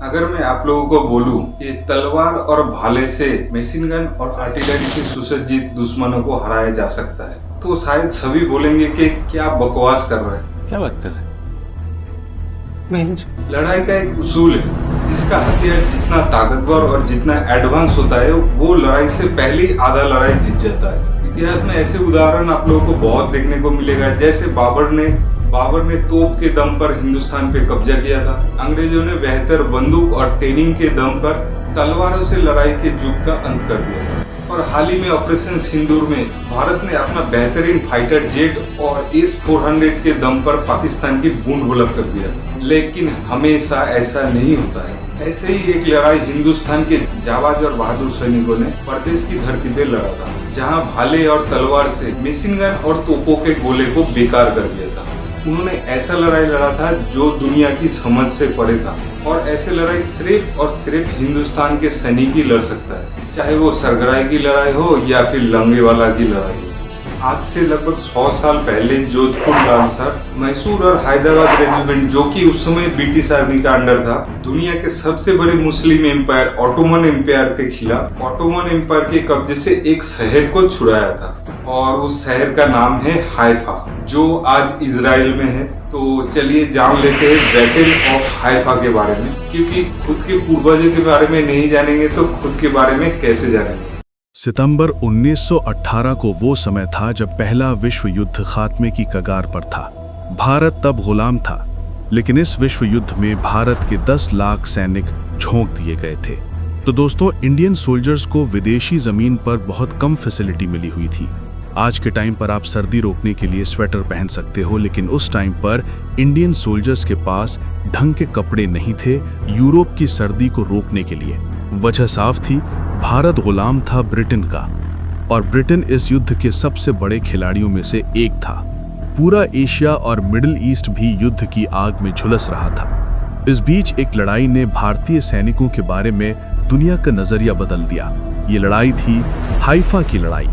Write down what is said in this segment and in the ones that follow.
अगर मैं आप लोगों को बोलूं कि तलवार और भाले से मशीन गन और आर्टिलरी से सुसज्जित दुश्मनों को हराया जा सकता है तो शायद सभी बोलेंगे कि क्या बकवास कर रहे हैं। क्या बात कर रहे हैं? लड़ाई का एक उसूल है जिसका हथियार जितना ताकतवर और जितना एडवांस होता है वो लड़ाई से पहले आधा लड़ाई जीत जाता है। इतिहास में ऐसे उदाहरण आप लोगों को बहुत देखने को मिलेगा, जैसे बाबर ने तोप के दम पर हिंदुस्तान पे कब्जा किया था। अंग्रेजों ने बेहतर बंदूक और ट्रेनिंग के दम पर तलवारों से लड़ाई के युग का अंत कर दिया था। और हाल ही में ऑपरेशन सिंदूर में भारत ने अपना बेहतरीन फाइटर जेट और S-400 के दम पर पाकिस्तान की बूंद बुलंद कर दिया। लेकिन हमेशा ऐसा नहीं होता है। ऐसे ही एक लड़ाई हिंदुस्तान के जाबाज और बहादुर सैनिकों ने प्रदेश की धरती पे लड़ा था, जहां भाले और तलवार से मशीन गन और तोपों के गोले को बेकार कर दिया था। उन्होंने ऐसा लड़ाई लड़ा था जो दुनिया की समझ से परे था, और ऐसे लड़ाई सिर्फ और सिर्फ हिंदुस्तान के सैनिक ही लड़ सकता है, चाहे वो सरगराई की लड़ाई हो या फिर लंगेवाला की लड़ाई हो। आज से लगभग 100 साल पहले जोधपुर लांसर, मैसूर और हैदराबाद रेजिमेंट, जो कि उस समय ब्रिटिश आर्मी का अंडर था, दुनिया के सबसे बड़े मुस्लिम एम्पायर ऑटोमन एम्पायर के खिलाफ ऑटोमन एम्पायर के कब्जे से एक शहर को छुड़ाया था, और उस शहर का नाम है हाइफा, जो आज इजराइल में है। तो चलिए जान लेते हैं बैटल ऑफ हाइफा के बारे में, क्योंकि खुद के पूर्वजों के बारे में नहीं जानेंगे तो खुद के बारे में कैसे जानेंगे। सितंबर 1918 को वो समय था जब पहला विश्व युद्ध खात्मे की कगार पर था। भारत तब गुलाम था, लेकिन इस विश्व युद्ध में भारत के 10 लाख सैनिक झोंक दिए गए थे। तो दोस्तों, इंडियन सोल्जर्स को विदेशी जमीन पर बहुत कम फैसिलिटी मिली हुई थी। आज के टाइम पर आप सर्दी रोकने के लिए स्वेटर पहन सकते हो, लेकिन उस टाइम पर इंडियन सोल्जर्स के पास ढंग के कपड़े नहीं थे यूरोप की सर्दी को रोकने के लिए। वजह साफ थी, भारत गुलाम था ब्रिटेन का, और ब्रिटेन इस युद्ध के सबसे बड़े खिलाड़ियों में से एक था। पूरा एशिया और मिडिल ईस्ट भी युद्ध की आग में झुलस रहा था। इस बीच एक लड़ाई ने भारतीय सैनिकों के बारे में दुनिया का नजरिया बदल दिया। ये लड़ाई थी हाइफा की लड़ाई,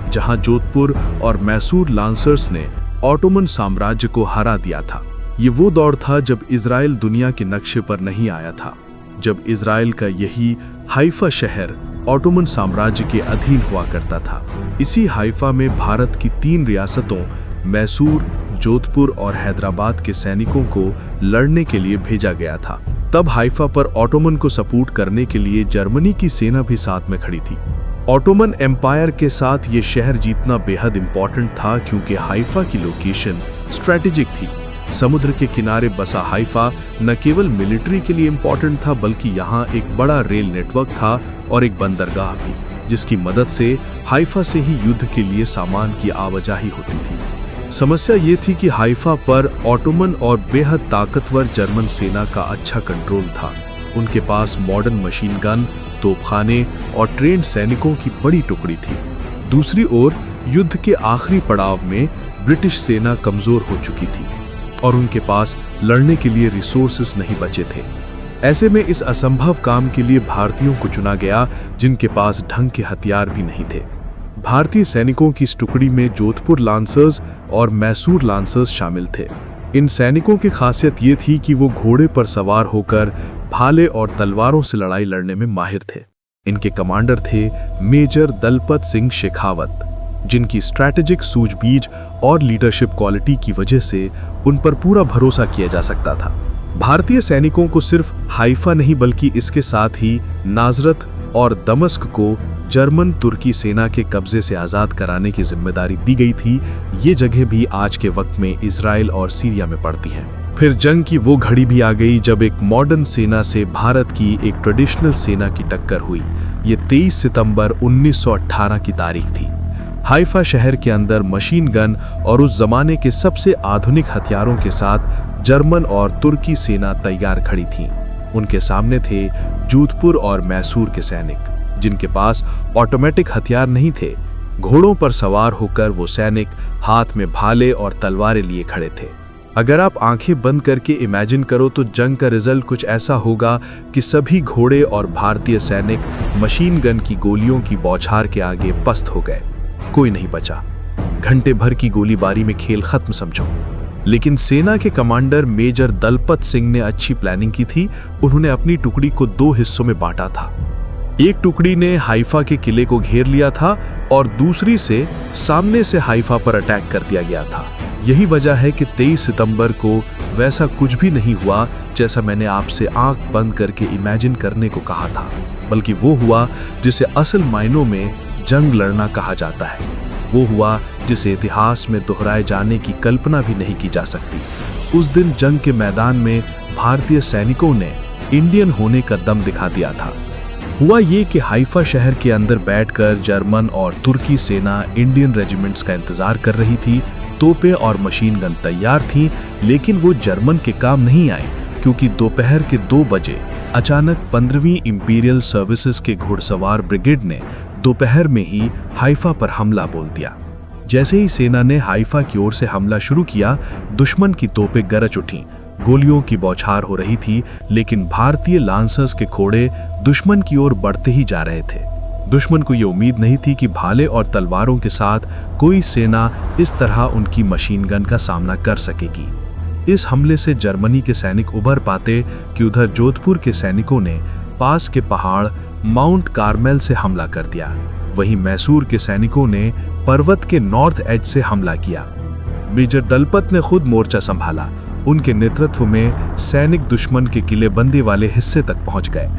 जहां जोधपुर और मैसूर लांसर्स ने ऑटोमन साम्राज्य को हरा दिया था। ये वो दौर था जब इजराइल दुनिया के नक्शे पर नहीं आया था, जब इजराइल का यही हाइफा शहर ऑटोमन साम्राज्य के अधीन हुआ करता था। इसी हाइफा में भारत की 3 रियासतों मैसूर, जोधपुर और हैदराबाद के सैनिकों को लड़ने के लिए भेजा गया था। तब हाइफा पर ऑटोमन को सपोर्ट करने के लिए जर्मनी की सेना भी साथ में खड़ी थी। ऑटोमन एम्पायर के साथ ये शहर जीतना बेहद इंपॉर्टेंट था, क्योंकि हाइफा की लोकेशन स्ट्रेटेजिक थी। समुद्र के किनारे बसा हाइफा न केवल मिलिट्री के लिए इंपॉर्टेंट था, बल्कि यहाँ एक बड़ा रेल नेटवर्क था और एक बंदरगाह भी, जिसकी मदद से हाइफा से ही युद्ध के लिए सामान की आवाजाही होती थी। समस्या ये थी कि हाइफा पर ऑटोमन और बेहद ताकतवर जर्मन सेना का अच्छा कंट्रोल था। उनके पास मॉडर्न मशीन गन, तोपखाने और ट्रेंड सैनिकों की बड़ी टुकड़ी थी। दूसरी ओर युद्ध के आखिरी पड़ाव में ब्रिटिश सेना कमजोर हो चुकी थी और उनके पास लड़ने के लिए रिसोर्सेस नहीं बचे थे। ऐसे में इस असंभव काम के लिए भारतीयों को चुना गया, जिनके पास ढंग के हथियार भी नहीं थे। भारतीय सैनिकों की इस टुकड़ी में जोधपुर लांसर्स और मैसूर लांसर्स शामिल थे। इन सैनिकों की खासियत ये थी कि वो घोड़े पर सवार होकर भाले और तलवारों से लड़ाई लड़ने में माहिर थे। इनके कमांडर थे मेजर दलपत सिंह शेखावत, जिनकी स्ट्रैटेजिक सूझबूझ और लीडरशिप क्वालिटी की वजह से उन पर पूरा भरोसा किया जा सकता था। भारतीय सैनिकों को सिर्फ हाइफा नहीं, बल्कि इसके साथ ही नाजरत और दमस्क को जर्मन तुर्की सेना के कब्जे से आज़ाद कराने की जिम्मेदारी दी गई थी। ये जगह भी आज के वक्त में इजराइल और सीरिया में पड़ती हैं। फिर जंग की वो घड़ी भी आ गई जब एक मॉडर्न सेना से भारत की एक ट्रेडिशनल सेना की टक्कर हुई। ये 23 सितंबर 1918 की तारीख थी। हाइफा शहर के अंदर मशीन गन और उस जमाने के सबसे आधुनिक हथियारों के साथ जर्मन और तुर्की सेना तैयार खड़ी थी। उनके सामने थे जोधपुर और मैसूर के सैनिक, जिनके पास ऑटोमेटिक हथियार नहीं थे। घोड़ों पर सवार होकर वो सैनिक हाथ में भाले और तलवारें लिए खड़े थे। अगर आप आंखें बंद करके इमेजिन करो तो जंग का रिजल्ट कुछ ऐसा होगा कि सभी घोड़े और भारतीय सैनिक मशीन गन की गोलियों की बौछार के आगे पस्त हो गए। कोई नहीं बचा। घंटे भर की गोलीबारी में खेल खत्म समझो। लेकिन सेना के कमांडर मेजर दलपत सिंह ने अच्छी प्लानिंग की थी। उन्होंने अपनी टुकड़ी को 2 हिस्सों में बांटा था। एक टुकड़ी ने हाइफा के किले को घेर लिया था और दूसरी से सामने से हाइफा पर अटैक कर दिया गया था। यही वजह है कि 23 सितंबर को वैसा कुछ भी नहीं हुआ जैसा मैंने आपसे आंख बंद करके इमेजिन करने को कहा था, बल्कि वो हुआ जिसे असल मायनों में जंग लड़ना कहा जाता है। वो हुआ जिसे इतिहास में दोहराए जाने की कल्पना भी नहीं की जा सकती। उस दिन जंग के मैदान में भारतीय सैनिकों ने इंडियन होने का दम दिखा दिया था। हुआ ये कि हाइफा शहर के अंदर बैठकर जर्मन और तुर्की सेना इंडियन रेजिमेंट्स का इंतजार कर रही थी। तोपें और मशीन गन तैयार थीं, लेकिन वो जर्मन के काम नहीं आए, क्योंकि दोपहर के 2 बजे अचानक 15वीं इंपीरियल सर्विसेज के घुड़सवार ब्रिगेड ने दोपहर में ही हाइफा पर हमला बोल दिया। जैसे ही सेना ने हाइफा की ओर से हमला शुरू किया, दुश्मन की तोपें गरज उठीं। गोलियों की बौछार हो रही थी, लेकिन भारतीय लांसर्स के घोड़े दुश्मन की ओर बढ़ते ही जा रहे थे। दुश्मन को यह उम्मीद नहीं थी कि भाले और तलवारों के साथ कोई सेना इस तरह उनकी मशीन गन का सामना कर सकेगी। इस हमले से जर्मनी के सैनिक उभर पाते कि उधर जोधपुर के सैनिकों ने पास के पहाड़ माउंट कार्मेल से हमला कर दिया। वहीं मैसूर के सैनिकों ने पर्वत के नॉर्थ एज से हमला किया। मेजर दलपत ने खुद मोर्चा संभाला। उनके नेतृत्व में सैनिक दुश्मन के किलेबंदी वाले हिस्से तक पहुंच गए।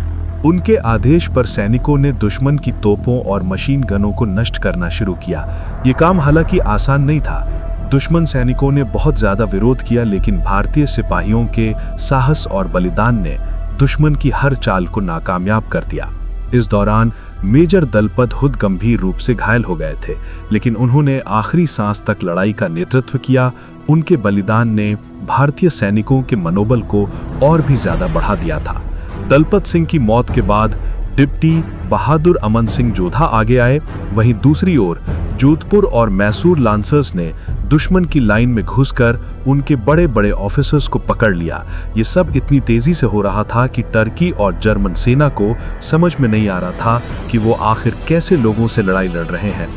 उनके आदेश पर सैनिकों ने दुश्मन की तोपों और मशीन गनों को नष्ट करना शुरू किया। ये काम हालांकि आसान नहीं था। दुश्मन सैनिकों ने बहुत ज्यादा विरोध किया, लेकिन भारतीय सिपाहियों के साहस और बलिदान ने दुश्मन की हर चाल को नाकामयाब कर दिया। इस दौरान मेजर दलपत खुद गंभीर रूप से घायल हो गए थे, लेकिन उन्होंने आखिरी सांस तक लड़ाई का नेतृत्व किया। उनके बलिदान ने भारतीय सैनिकों के मनोबल को और भी ज्यादा बढ़ा दिया था। दलपत सिंह की मौत के बाद डिप्टी बहादुर अमन सिंह जोधा आगे आए। वहीं दूसरी ओर जोधपुर और मैसूर लांसर्स ने दुश्मन की लाइन में घुसकर उनके बड़े बड़े ऑफिसर्स को पकड़ लिया। ये सब इतनी तेजी से हो रहा था कि टर्की और जर्मन सेना को समझ में नहीं आ रहा था कि वो आखिर कैसे लोगों से लड़ाई लड़ रहे हैं।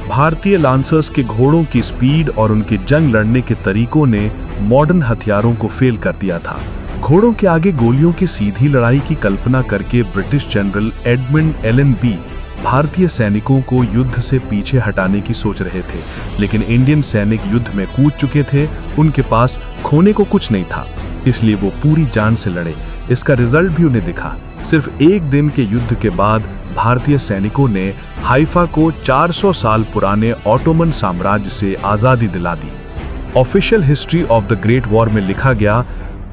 भारतीय लांसर्स के घोड़ों की स्पीड और उनके जंग लड़ने के तरीकों ने मॉडर्न हथियारों को फेल कर दिया था। घोड़ों के आगे गोलियों की सीधी लड़ाई की कल्पना करके ब्रिटिश जनरल एडमंड एलन-बी भारतीय सैनिकों को युद्ध से पीछे हटाने की सोच रहे थे, लेकिन इंडियन सैनिक युद्ध में कूद चुके थे। उनके पास खोने को कुछ नहीं था, इसलिए वो पूरी जान से लड़े। इसका रिजल्ट भी उन्हें दिखा। सिर्फ 1 दिन के युद्ध के बाद भारतीय सैनिकों ने हाइफा को 400 साल पुराने ऑटोमन साम्राज्य से आजादी दिला दी। Official history of the great war में लिखा गया,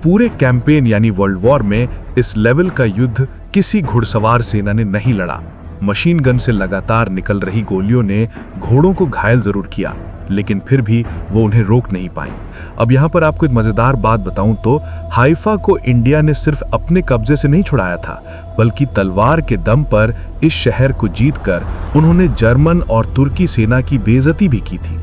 पूरे कैंपेन यानी वर्ल्ड वॉर में इस लेवल का युद्ध किसी घुड़सवार सेना ने नहीं लड़ा। मशीन गन से लगातार निकल रही गोलियों ने घोड़ों को घायल जरूर किया, लेकिन फिर भी वो उन्हें रोक नहीं पाई। अब यहाँ पर आपको एक मजेदार बात बताऊं तो हाइफा को इंडिया ने सिर्फ अपने कब्जे से नहीं छुड़ाया था, बल्कि तलवार के दम पर इस शहर को जीतकर उन्होंने जर्मन और तुर्की सेना की बेइज्जती भी की थी।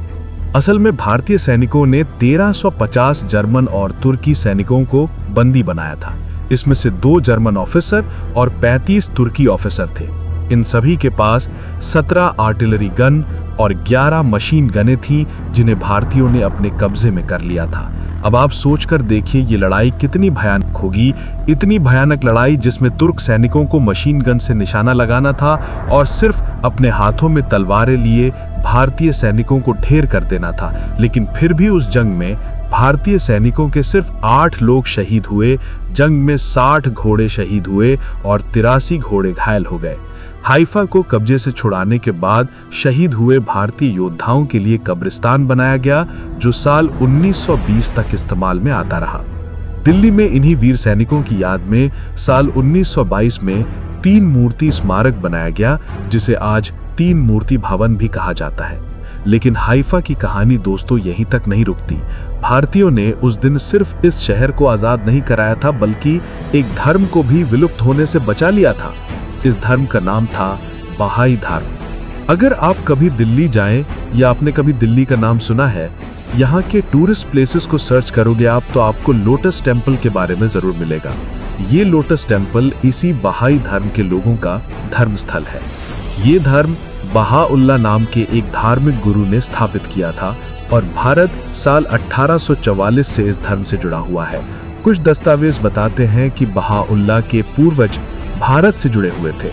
असल में भारतीय सैनिकों ने 1350 जर्मन और तुर्की सैनिकों को बंदी बनाया था। इसमें से 2 जर्मन ऑफिसर और 35 तुर्की ऑफिसर थे। इन सभी के पास 17 आर्टिलरी गन और 11 मशीन गनें थीं, जिन्हें भारतीयों ने अपने कब्जे में कर लिया था। अब आप सोचकर देखिए ये लड़ाई कितनी भयानक होगी। इतनी भयानक लड़ाई जिसमें तुर्क सैनिकों को मशीन गन से निशाना लगाना था और सिर्फ अपने हाथों में तलवारें लिए भारतीय सैनिकों को ढेर कर देना था। लेकिन फिर भी उस जंग में भारतीय सैनिकों के सिर्फ 8 लोग शहीद हुए। जंग में 60 घोड़े शहीद हुए और 83 घोड़े घायल हो गए। हाइफा को कब्जे से छुड़ाने के बाद शहीद हुए भारतीय योद्धाओं के लिए कब्रिस्तान बनाया गया, जो साल 1920 तक इस्तेमाल में आता रहा। दिल्ली में इन्हीं वीर सैनिकों की याद में साल 1922 में 3 मूर्ति स्मारक बनाया गया, जिसे आज 3 मूर्ति भवन भी कहा जाता है। लेकिन हाइफा की कहानी दोस्तों यहीं तक नहीं रुकती। भारतीयों ने उस दिन सिर्फ इस शहर को आजाद नहीं कराया था, बल्कि एक धर्म को भी विलुप्त होने से बचा लिया था। इस धर्म का नाम था बहाई धर्म। अगर आप कभी दिल्ली जाएं या आपने कभी दिल्ली का नाम सुना है, यहाँ के टूरिस्ट प्लेसेस को सर्च करोगे आप तो आपको लोटस टेम्पल के बारे में जरूर मिलेगा। ये लोटस टेम्पल इसी बहाई धर्म के लोगों का धर्म स्थल है। ये धर्म बहाउल्लाह नाम के एक धार्मिक गुरु ने स्थापित किया था। और भारत साल 1844 से इस धर्म से जुड़ा हुआ है। कुछ दस्तावेज बताते हैं कि बहाउल्लाह के पूर्वज भारत से जुड़े हुए थे।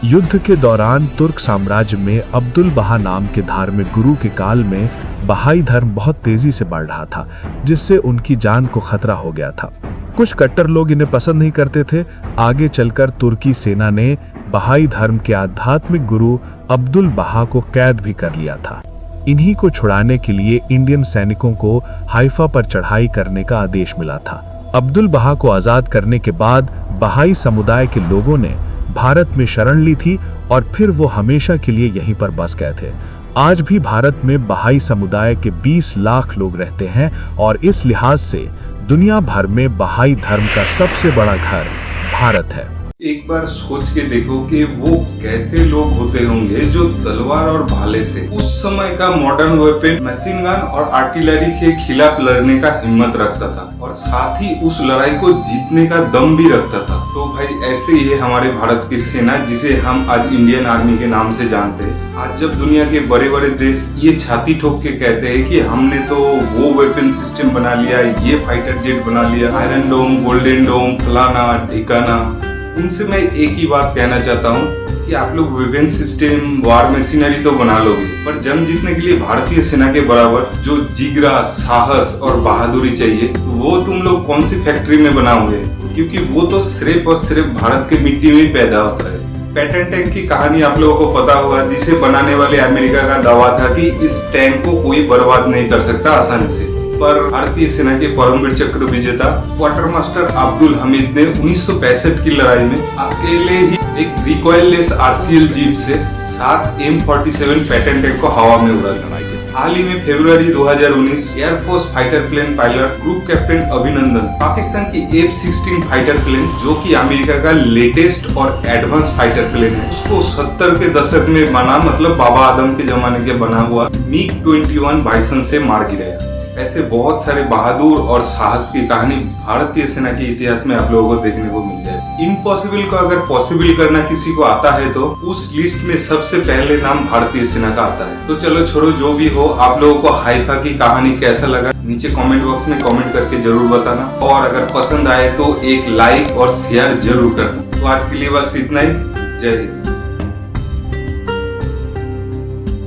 युद्ध के दौरान तुर्क साम्राज्य में अब्दुल बहा नाम के धार्मिक गुरु के काल में बहाई धर्म बहुत तेजी से बढ़ रहा था, जिससे उनकी जान को खतरा हो गया था। कुछ कट्टर लोग इन्हें पसंद नहीं करते थे। आगे चलकर तुर्की सेना ने बहाई धर्म के आध्यात्मिक गुरु अब्दुल बहा को कैद भी कर लिया था। इन्हीं को छुड़ाने के लिए इंडियन सैनिकों को हाइफा पर चढ़ाई करने का आदेश मिला था। अब्दुल बहा को आजाद करने के बाद बहाई समुदाय के लोगों ने भारत में शरण ली थी और फिर वो हमेशा के लिए यहीं पर बस गए थे। आज भी भारत में बहाई समुदाय के 20 लाख लोग रहते हैं और इस लिहाज से दुनिया भर में बहाई धर्म का सबसे बड़ा घर भारत है। एक बार सोच के देखो कि वो कैसे लोग होते होंगे जो तलवार और भाले से उस समय का मॉडर्न वेपन मशीन गन और आर्टिलरी के खिलाफ लड़ने का हिम्मत रखता था और साथ ही उस लड़ाई को जीतने का दम भी रखता था। तो भाई ऐसे ही है हमारे भारत की सेना, जिसे हम आज इंडियन आर्मी के नाम से जानते हैं। आज जब दुनिया के बड़े बड़े देश ये छाती ठोक के कहते हैं कि हमने तो वो वेपन सिस्टम बना लिया, ये फाइटर जेट बना लिया, आयरन डोम, गोल्डन डोम, फलाना ढिकाना, उनसे मैं एक ही बात कहना चाहता हूँ कि आप लोग वेपन सिस्टम, वार मशीनरी तो बना लोगे, पर जंग जीतने के लिए भारतीय सेना के बराबर जो जिगरा, साहस और बहादुरी चाहिए, वो तुम लोग कौन सी फैक्ट्री में बनाओगे? क्योंकि वो तो सिर्फ और सिर्फ भारत के मिट्टी में ही पैदा होता है। पैटन टैंक की कहानी आप लोगों को पता होगा, जिसे बनाने वाले अमेरिका का दावा था कि इस टैंक को कोई बर्बाद नहीं कर सकता आसानी से। पर भारतीय सेना के परमवीर चक्र विजेता क्वार्टर मास्टर अब्दुल हमीद ने 1965 की लड़ाई में अकेले ही एक रिकॉइललेस आरसीएल जीप से 7 M47 पैटन टैंक को हवा में उड़ा दिया। हाल ही में फरवरी 2019 air force fighter plane pilot group captain Abhinandan Pakistan की F-16 फाइटर प्लेन, जो कि अमेरिका का लेटेस्ट और एडवांस फाइटर प्लेन है, उसको 70 के दशक में बना, मतलब बाबा आदम के जमाने के बना हुआ MiG-21 बाइसन से मार गिराया। ऐसे बहुत सारे बहादुर और साहस की कहानी भारतीय सेना के इतिहास में आप लोगों को देखने को मिल जाए। इम्पॉसिबल को अगर पॉसिबल करना किसी को आता है तो उस लिस्ट में सबसे पहले नाम भारतीय सेना का आता है। तो चलो छोड़ो, जो भी हो, आप लोगों को हाइफा की कहानी कैसा लगा नीचे कमेंट बॉक्स में कमेंट करके जरूर बताना, और अगर पसंद आए तो एक लाइक और शेयर जरूर करना। तो आज के लिए बस इतना ही। जय हिंद।